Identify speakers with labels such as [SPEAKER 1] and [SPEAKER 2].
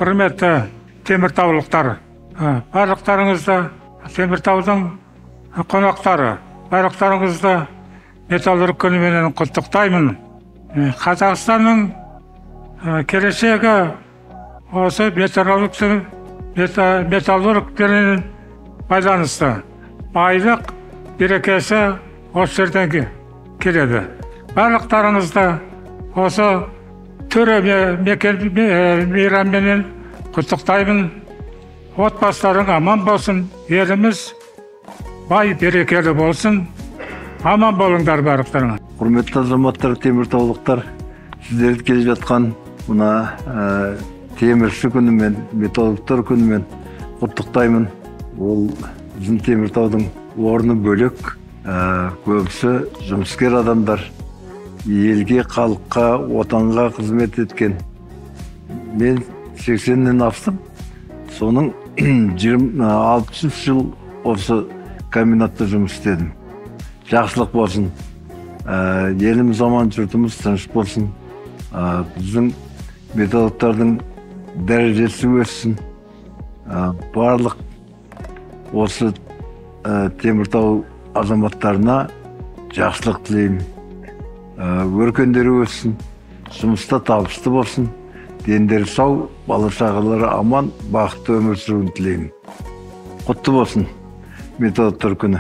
[SPEAKER 1] Құрметті теміртаулықтар, барлықтарыңызды Теміртаудың қонақтары, барлықтарыңызды металлург күніменен құттықтаймын. Қазақстанның келешегі осы металлургтермен байланысты. Байлық берекесі осы жерден келеді. Барлықтарыңызды осы төре мейрамменен құттықтаймын. Отбасыларың аман болсын, еліміз бай берекелі болсын. Аман болыңдар барлықтарыңа.
[SPEAKER 2] Құрметті азаматтар, теміртаулықтар, сіздерді келе жатқан мына темірші күнімен, металлургтар күнімен құттықтаймын. Ол біздің Теміртаудың орны бөлек, көбісі жұмыскер адамдар, елге, халыққа, отанға қызмет еткен. Мен 80-нен астым, соның 60 жыл осы комбинатта жұмыс істедім. Жақсылық болсын, еліміз аман, жұртымыз тыныш болсын, біздің металлургтардың дәрежесі өссін, барлық осы Теміртау азаматтарына жақсылық тілеймін. Өркендері өссін, жұмыста табысты болсын, дендері сау, бала-шағалары аман, бақытты өмір сүруін тілеймін. Құтты болсын металлургтар күні.